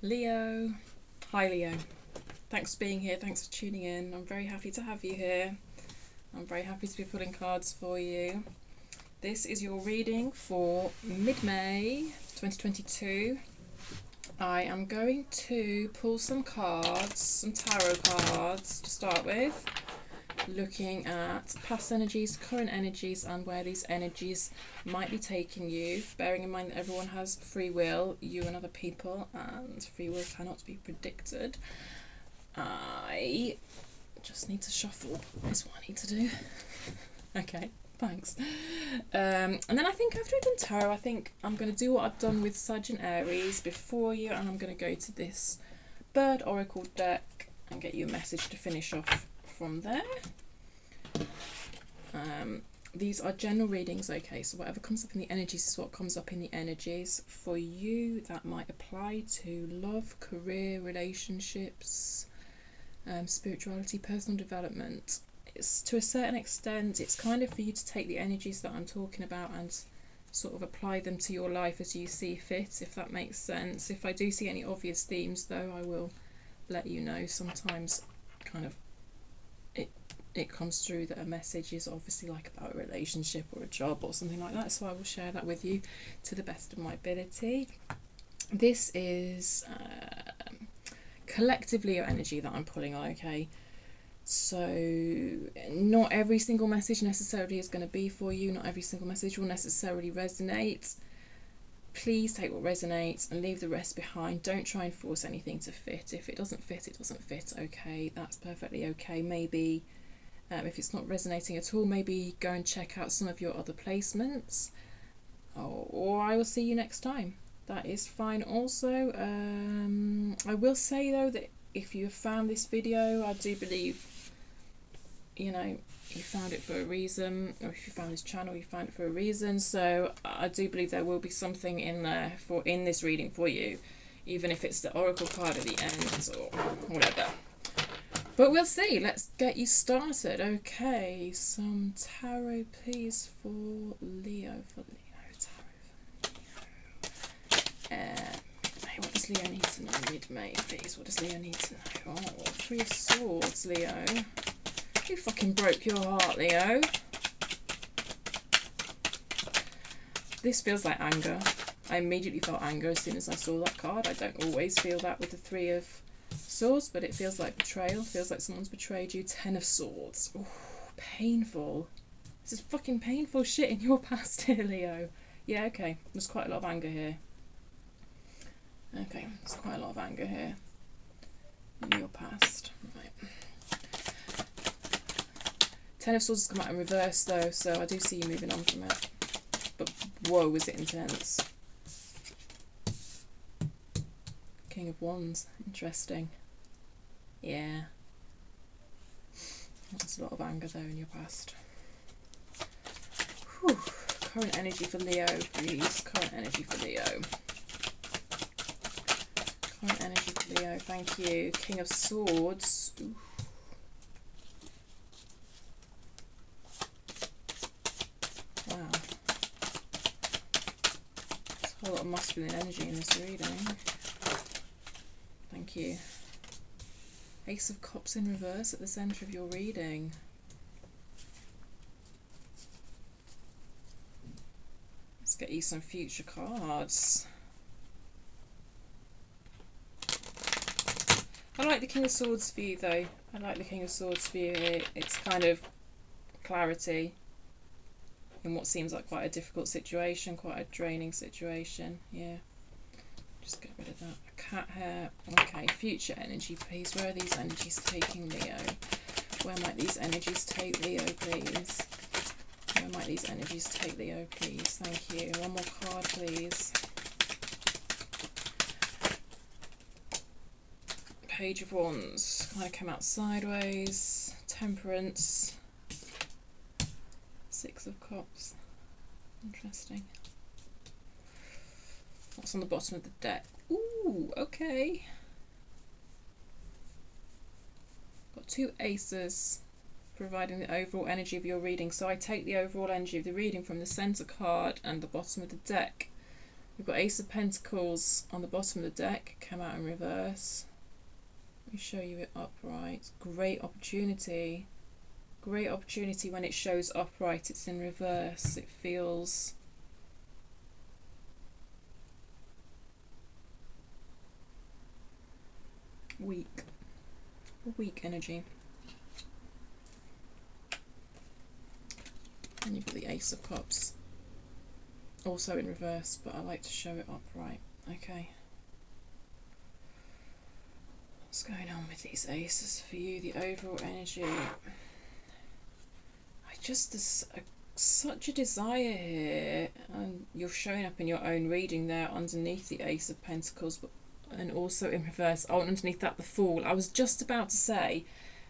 Leo. Hi Leo. Thanks for being here, thanks for tuning in. I'm very happy to have you here. I'm very happy to be pulling cards for you. This is your reading for mid-May 2022. I am going to pull some cards, some tarot cards to start with, looking at past energies, current energies, and where these energies might be taking you, bearing in mind that everyone has free will, you and other people, and free will cannot be predicted. I just need to shuffle, is what I need to do. Okay, thanks. And then I think after I've done tarot, I think I'm going to do what I've done with Sag and Aries before you, and I'm going to go to this Bird Oracle deck and get you a message to finish off from there. These are general readings, okay, so whatever comes up in the energies is what comes up in the energies. For you, that might apply to love, career, relationships, spirituality, personal development. It's to a certain extent, it's kind of for you to take the energies that I'm talking about and sort of apply them to your life as you see fit, if that makes sense. If I do see any obvious themes though, I will let you know. Sometimes kind of it comes through that a message is obviously like about a relationship or a job or something like that, so I will share that with you to the best of my ability. This is collective Leo energy that I'm pulling on, okay? So not every single message necessarily is going to be for you, not every single message will necessarily resonate. Please take what resonates and leave the rest behind. Don't try and force anything to fit. If it doesn't fit, it doesn't fit, okay? That's perfectly okay. Maybe if it's not resonating at all, maybe go and check out some of your other placements, or I will see you next time. That is fine also. I will say though that if you have found this video, I do believe, you know, you found it for a reason, or if you found this channel, you found it for a reason. So I do believe there will be something in there in this reading for you, even if it's the oracle card at the end or whatever. But we'll see. Let's get you started. Okay, some tarot, please, for Leo. What does Leo need to know mid-May, please? What does Leo need to know? Oh, 3 of Swords, Leo. You fucking broke your heart, Leo. This feels like anger. I immediately felt anger as soon as I saw that card. I don't always feel that with the 3 of Swords, but it feels like betrayal. Feels like someone's betrayed you. 10 of Swords. Ooh, painful. This is fucking painful shit in your past here, Leo. Yeah, okay. There's quite a lot of anger here. Okay, there's quite a lot of anger here in your past. Right. 10 of Swords has come out in reverse though, so I do see you moving on from it. But whoa, was it intense. King of Wands, interesting. Yeah. There's a lot of anger there in your past. Whew. Current energy for Leo, please. Current energy for Leo. Current energy for Leo, thank you. King of Swords. Ooh. Wow. There's a whole lot of masculine energy in this reading. Thank you. Ace of Cups in reverse at the centre of your reading. Let's get you some future cards. I like the King of Swords for you though. I like the King of Swords for you here. It's kind of clarity in what seems like quite a difficult situation, quite a draining situation. Yeah. Just get rid of that. Cat hair. Okay, future energy, please. Where are these energies taking Leo? Where might these energies take Leo, please? Where might these energies take Leo, please? Thank you. One more card, please. Page of Wands. Kind of come out sideways. Temperance. 6 of Cups. Interesting. What's on the bottom of the deck? Ooh, okay. Got 2 aces providing the overall energy of your reading. So I take the overall energy of the reading from the centre card and the bottom of the deck. We've got Ace of Pentacles on the bottom of the deck, come out in reverse. Let me show you it upright. Great opportunity. Great opportunity when it shows upright, it's in reverse. It feels weak. Weak energy. And you've got the Ace of Cups. Also in reverse, but I like to show it upright. Okay. What's going on with these aces for you? The overall energy. There's such a desire here, and you're showing up in your own reading there underneath the Ace of Pentacles, but, and also in reverse. Oh, and underneath that the Fool. I was just about to say,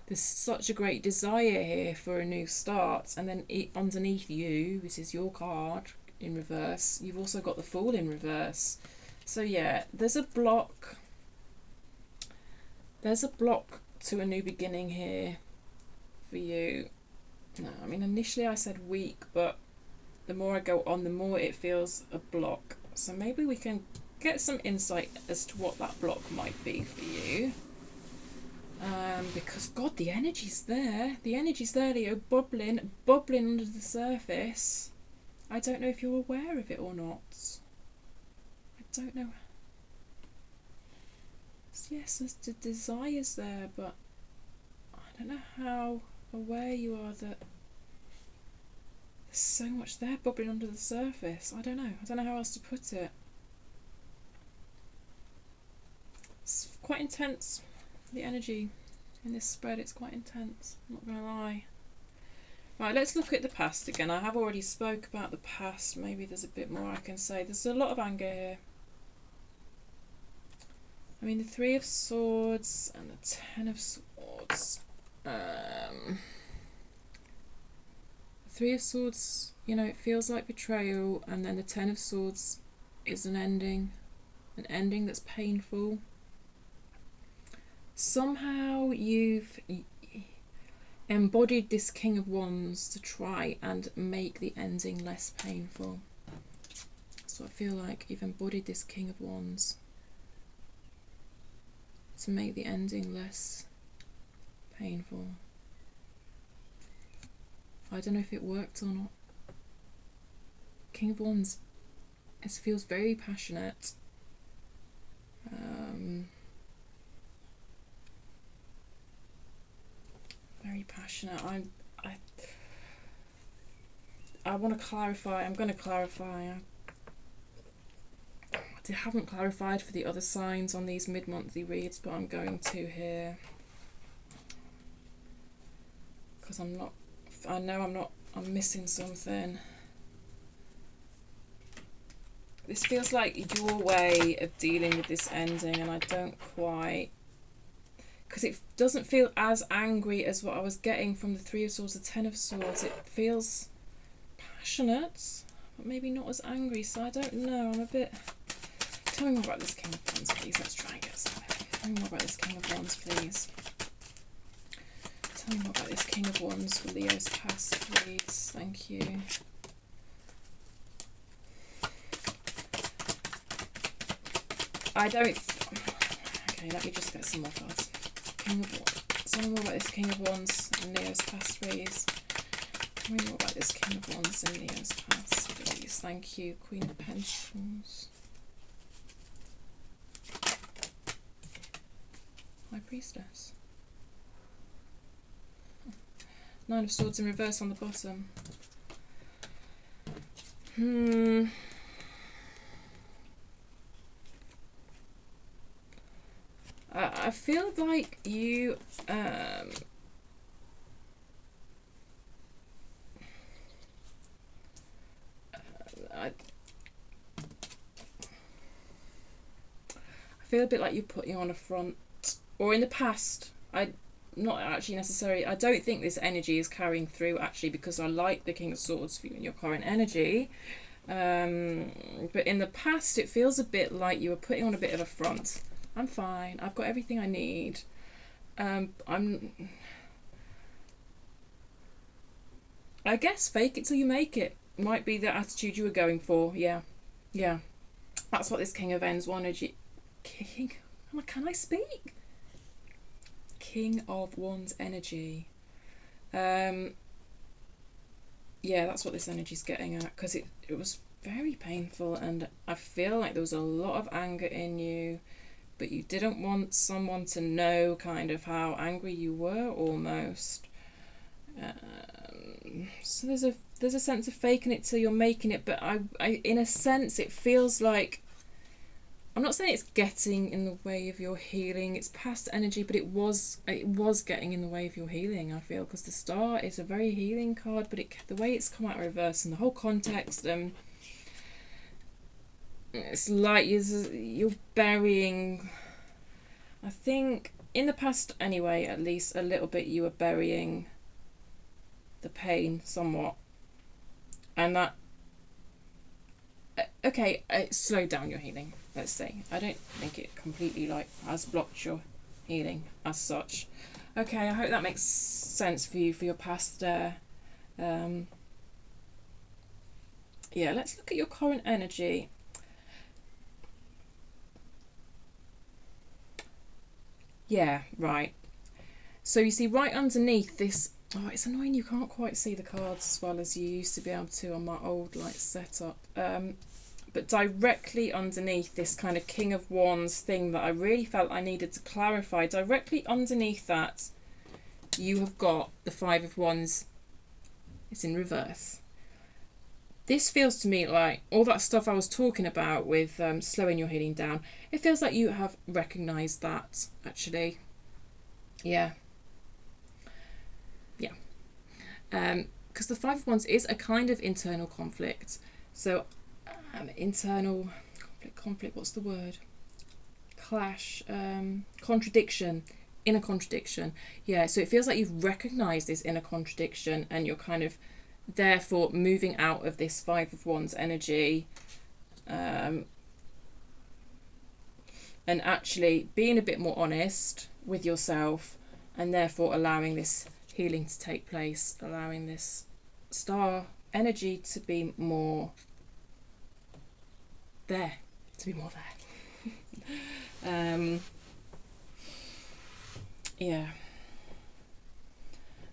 there's such a great desire here for a new start, and then underneath you, this is your card in reverse, you've also got the Fool in reverse. So yeah, there's a block. There's a block to a new beginning here for you. No, I mean, initially I said weak, but the more I go on, the more it feels a block. So maybe we can get some insight as to what that block might be for you. Because, God, the energy's there. The energy's there, Leo, bubbling under the surface. I don't know if you're aware of it or not. I don't know. Yes, there's the desires there, but I don't know how aware you are that there's so much there bubbling under the surface. I don't know how else to put it. It's quite intense, the energy in this spread. It's quite intense, I'm not gonna lie. Right, let's look at the past again. I have already spoke about the past. Maybe there's a bit more I can say. There's a lot of anger here. I mean, the Three of Swords and the Ten of Swords. Three of Swords, you know, it feels like betrayal, and then the Ten of Swords is an ending that's painful. Somehow you've embodied this King of Wands to try and make the ending less painful. So I feel like you've embodied this King of Wands to make the ending less painful. I don't know if it worked or not. King of Wands, it feels very passionate. Very passionate. I want to clarify. I'm going to clarify. I haven't clarified for the other signs on these mid-monthly reads, but I'm going to here because I'm missing something. This feels like your way of dealing with this ending, and I don't quite, because it doesn't feel as angry as what I was getting from the Three of Swords, the Ten of Swords. It feels passionate, but maybe not as angry, so I don't know. I'm a bit... Tell me more about this King of Wands, please. Let's try and get something. Tell me more about this King of Wands, please. Tell me more about this King of Wands for Leo's past, please. Thank you. Okay, let me just get some more cards. King of Wands. Tell me more about this King of Wands and Leo's past, please. Tell me more about this King of Wands and Leo's past, please. Thank you. Queen of Pentacles. High Priestess. Nine of Swords in reverse on the bottom. I feel like you I feel a bit like you're putting on a front, or in the past. Not actually necessarily. I don't think this energy is carrying through actually, because I like the King of Swords for you in your current energy. But in the past, it feels a bit like you were putting on a bit of a front. I'm fine. I've got everything I need. I guess fake it till you make it might be the attitude you were going for. Yeah. That's what this King of Wands energy... King... Can I speak? King of Wands energy. Yeah, that's what this energy's getting at, because it was very painful, and I feel like there was a lot of anger in you, but you didn't want someone to know kind of how angry you were, almost. So there's a sense of faking it till you're making it, but I in a sense it feels like, I'm not saying it's getting in the way of your healing. It's past energy, but it was getting in the way of your healing, I feel, because the Star is a very healing card, but the way it's come out reverse and the whole context, it's like you're burying. I think in the past, anyway, at least a little bit, you were burying the pain somewhat, and that. Okay, slow down your healing. Let's say I don't think it completely has blocked your healing as such. Okay, I hope that makes sense for you for your past there. Yeah, let's look at your current energy. Yeah, right. So you see right underneath this, oh, it's annoying you can't quite see the cards as well as you used to be able to on my old setup. But directly underneath this kind of King of Wands thing that I really felt I needed to clarify, directly underneath that, you have got the Five of Wands. It's in reverse. This feels to me like all that stuff I was talking about with slowing your healing down, it feels like you have recognised that, actually. Yeah. Yeah. Because the Five of Wands is a kind of internal conflict. So internal conflict, what's the word? Clash, contradiction, inner contradiction. Yeah, so it feels like you've recognized this inner contradiction, and you're kind of therefore moving out of this Five of Wands energy, and actually being a bit more honest with yourself, and therefore allowing this healing to take place, allowing this Star energy to be more there, yeah.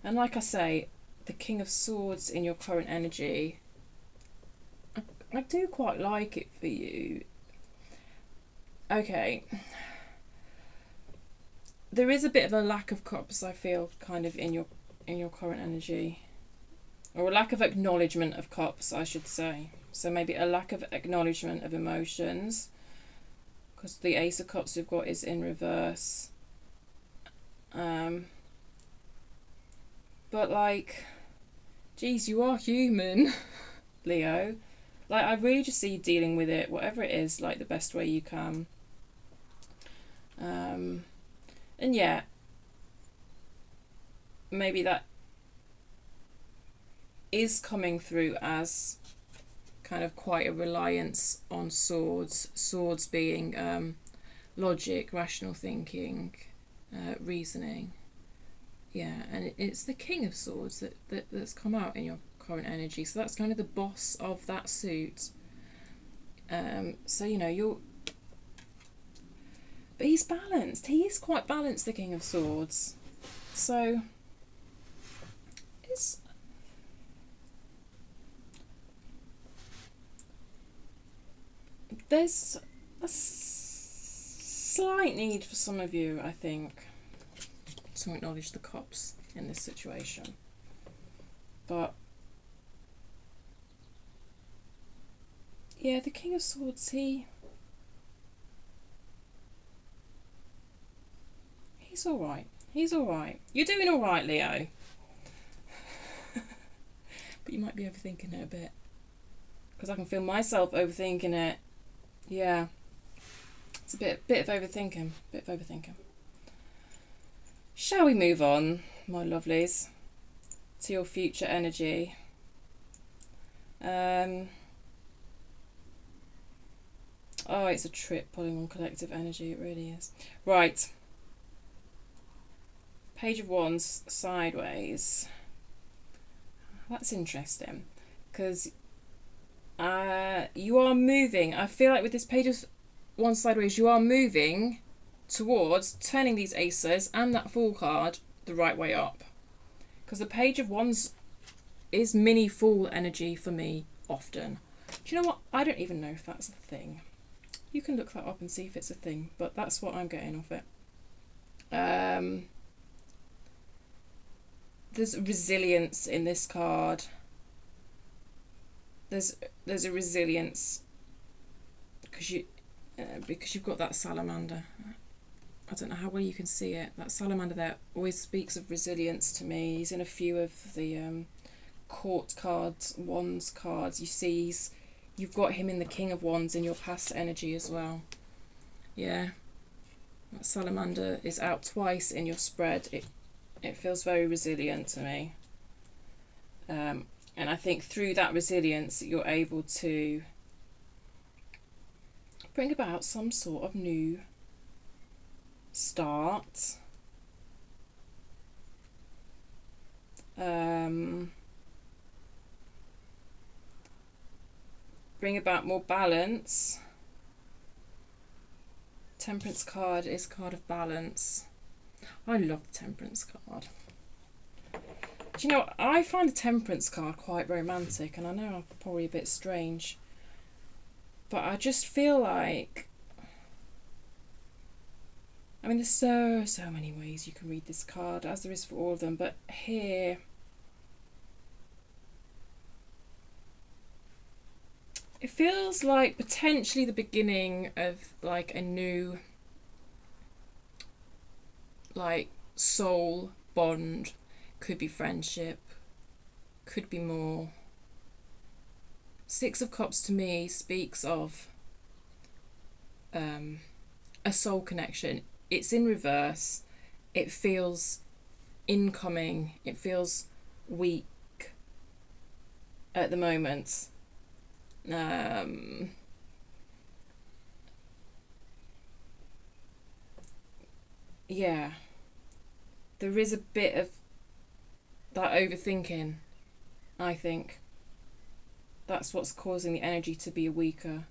And like I say, the King of Swords in your current energy, I do quite like it for you. Okay, there is a bit of a lack of cups, I feel, kind of in your current energy, or a lack of acknowledgement of cups, I should say. So maybe a lack of acknowledgement of emotions, because the Ace of Cups we've got is in reverse. But like, geez, you are human, Leo. Like, I really just see you dealing with it, whatever it is, like the best way you can. And yeah, maybe that is coming through as kind of quite a reliance on swords being logic, rational thinking, reasoning. Yeah, and it's the King of Swords that's come out in your current energy, so that's kind of the boss of that suit. So you know, you're, but he's balanced. He is quite balanced, the King of Swords. So it's, there's a slight need for some of you, I think, to acknowledge the cops in this situation. But yeah, the King of Swords, he's all right. He's all right. You're doing all right, Leo. But you might be overthinking it a bit, because I can feel myself overthinking it. Yeah, it's a bit of overthinking. Shall we move on, my lovelies, to your future energy? Oh, it's a trip pulling on collective energy. It really is. Right. Page of Wands sideways. That's interesting, because You are moving. I feel like with this Page of Wands sideways, you are moving towards turning these aces and that Fool card the right way up. Because the Page of Wands is mini Fool energy for me often. Do you know what? I don't even know if that's a thing. You can look that up and see if it's a thing, but that's what I'm getting off it. There's resilience in this card. There's a resilience because you've got that salamander. I don't know how well you can see it. That salamander there always speaks of resilience to me. He's in a few of the court cards, wands cards. You see, you've got him in the King of Wands in your past energy as well. Yeah, that salamander is out twice in your spread. It feels very resilient to me. And I think through that resilience, you're able to bring about some sort of new start. Bring about more balance. Temperance card is card of balance. I love the Temperance card. Do you know, I find the Temperance card quite romantic, and I know I'm probably a bit strange, but I just feel like, I mean, there's so many ways you can read this card, as there is for all of them, but here it feels like potentially the beginning of like a new like soul bond. Could be friendship, could be more. Six of Cups to me speaks of a soul connection. It's in reverse. It feels incoming. It feels weak at the moment. Yeah, there is a bit of that overthinking. I think that's what's causing the energy to be weaker.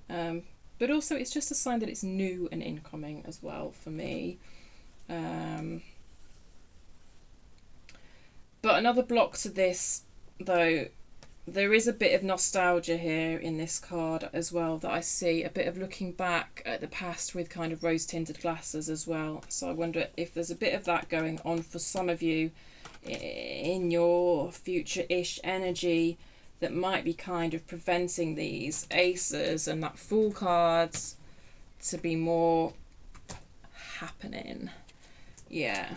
But also it's just a sign that it's new and incoming as well for me. But another block to this, though, there is a bit of nostalgia here in this card as well that I see, a bit of looking back at the past with kind of rose-tinted glasses as well. So I wonder if there's a bit of that going on for some of you in your future-ish energy that might be kind of preventing these aces and that Fool cards to be more happening. Yeah.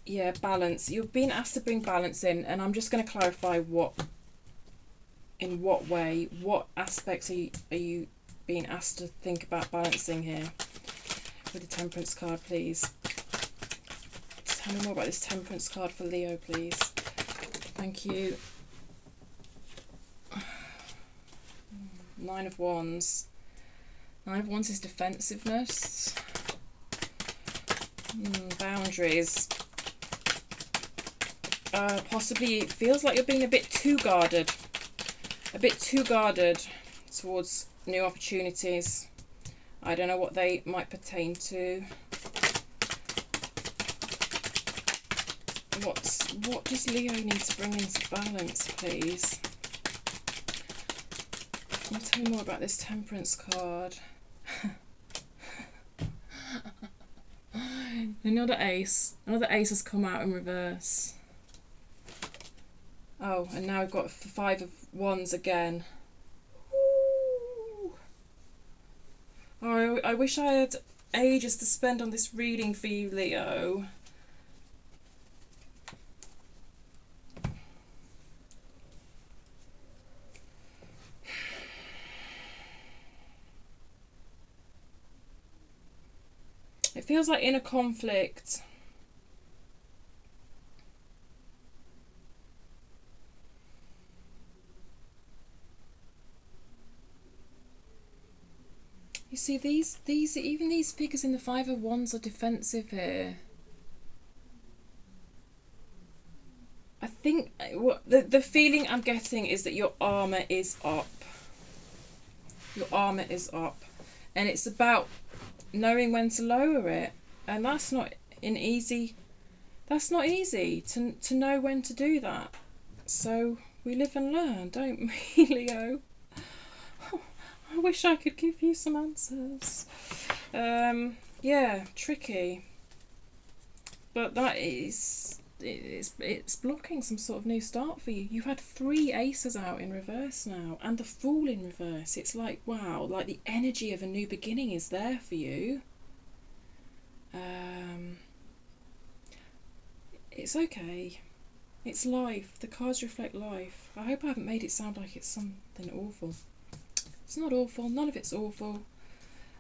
Yeah, balance. You've been asked to bring balance in, and I'm just going to clarify in what way, what aspects are you being asked to think about balancing here with the Temperance card, please. Tell me more about this Temperance card for Leo, please. Thank you. Nine of Wands. Nine of Wands is defensiveness. Boundaries. Possibly it feels like you're being a bit too guarded. A bit too guarded towards new opportunities. I don't know what they might pertain to. What does Leo need to bring into balance, please? Can you tell me more about this Temperance card? Another ace. Another ace has come out in reverse. Oh, and now I've got Five of Wands again. Ooh. Oh, I wish I had ages to spend on this reading for you, Leo. It feels like inner conflict. You see, even these figures in the Five of Wands are defensive here. the feeling I'm getting is that your armour is up. Your armour is up. And it's about knowing when to lower it. And that's not easy to know when to do that. So we live and learn, don't we, Leo? Oh, I wish I could give you some answers. Yeah, tricky. But that is, it's blocking some sort of new start for you. You've had 3 aces out in reverse now, and the Fool in reverse. It's like, wow, like the energy of a new beginning is there for you. It's okay. It's life. The cards reflect life. I hope I haven't made it sound like it's something awful. It's not awful. None of it's awful.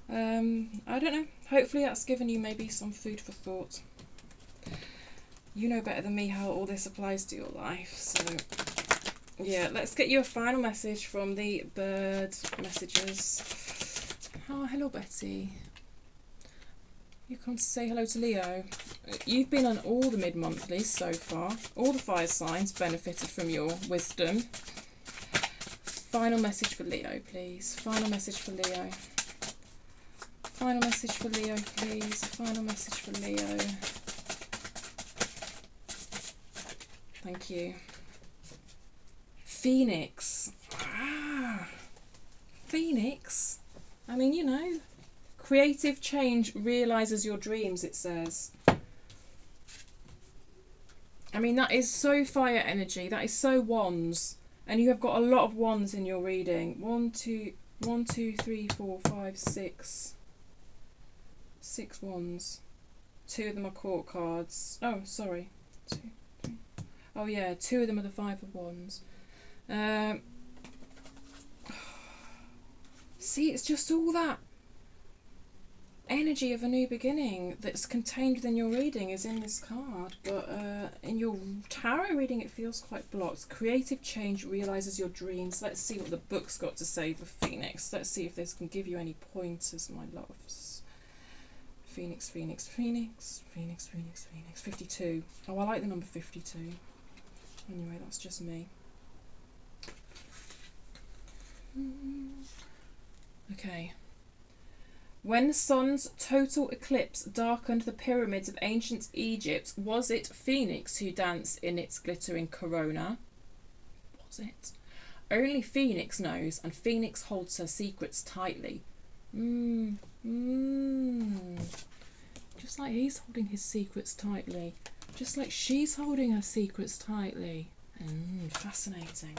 I don't know. Hopefully that's given you maybe some food for thought. You know better than me how all this applies to your life. So, yeah, let's get you a final message from the bird messages. Oh, hello, Betty. You come to say hello to Leo. You've been on all the mid-monthlies so far. All the fire signs benefited from your wisdom. Final message for Leo, please. Final message for Leo. Final message for Leo, please. Final message for Leo. Thank you. Phoenix. Ah, Phoenix. I mean, you know. Creative change realises your dreams, it says. I mean, that is so fire energy. That is so wands. And you have got a lot of wands in your reading. 1, 2, 3, 4, 5, 6. 6 wands. 2 of them are court cards. Oh, sorry. 2, 3. Oh, yeah. 2 of them are the 5 of wands. See, it's just all that energy of a new beginning that's contained within your reading is in this card, but in your tarot reading it feels quite blocked. Creative change realises your dreams. Let's see what the book's got to say for Phoenix. Let's see if this can give you any pointers, my loves. Phoenix, Phoenix, Phoenix, Phoenix, Phoenix, Phoenix. 52. Oh, I like the number 52. Anyway, that's just me. Okay. When the sun's total eclipse darkened the pyramids of ancient Egypt, was it Phoenix who danced in its glittering corona? Was it? Only Phoenix knows, and Phoenix holds her secrets tightly. Just like he's holding his secrets tightly. Just like she's holding her secrets tightly. Fascinating.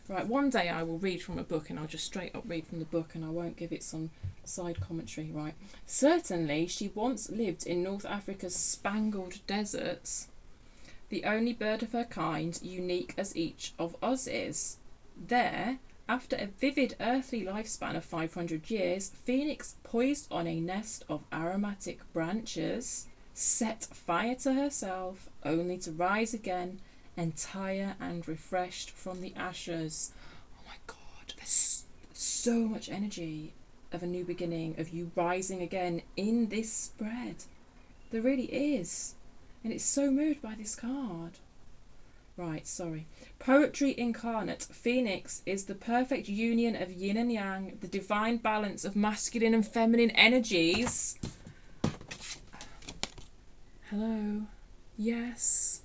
Right, one day I will read from a book and I'll just straight up read from the book and I won't give it some side commentary, right? Certainly, she once lived in North Africa's spangled deserts, the only bird of her kind, unique as each of us is. There, after a vivid earthly lifespan of 500 years, Phoenix poised on a nest of aromatic branches, set fire to herself, only to rise again, entire and refreshed from the ashes. Oh my god, there's so much energy of a new beginning, of you rising again in this spread. There really is. And it's so moved by this card. Right, sorry. Poetry incarnate. Phoenix is the perfect union of yin and yang, the divine balance of masculine and feminine energies. Hello. Yes.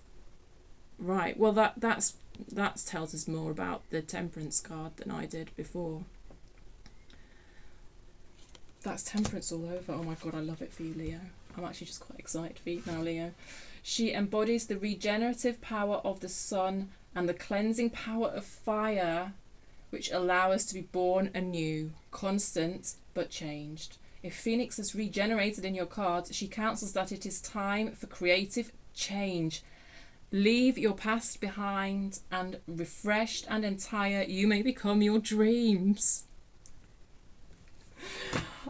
Right, well that tells us more about the Temperance card than I did before. That's Temperance all over. Oh my god, I love it for you, Leo. I'm actually just quite excited for you now, Leo. She embodies the regenerative power of the sun and the cleansing power of fire, which allow us to be born anew, constant but changed. If Phoenix has regenerated in your cards, she counsels that it is time for creative change. Leave your past behind, and refreshed and entire, you may become your dreams.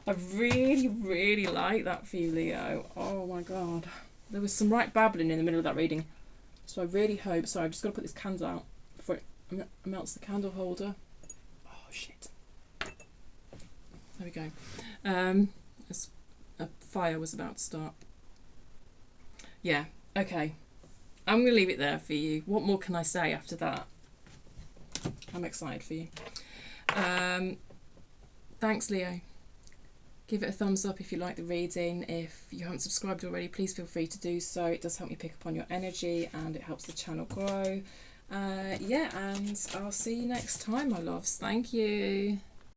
I really, really like that for you, Leo. Oh my god. There was some right babbling in the middle of that reading. So I really hope... Sorry, I've just got to put this candle out before it melts the candle holder. Oh, shit. There we go. A fire was about to start. Yeah, okay. I'm going to leave it there for you. What more can I say after that? I'm excited for you. Thanks, Leo. Give it a thumbs up if you like the reading. If you haven't subscribed already, please feel free to do so. It does help me pick up on your energy and it helps the channel grow. Yeah, and I'll see you next time, my loves. Thank you.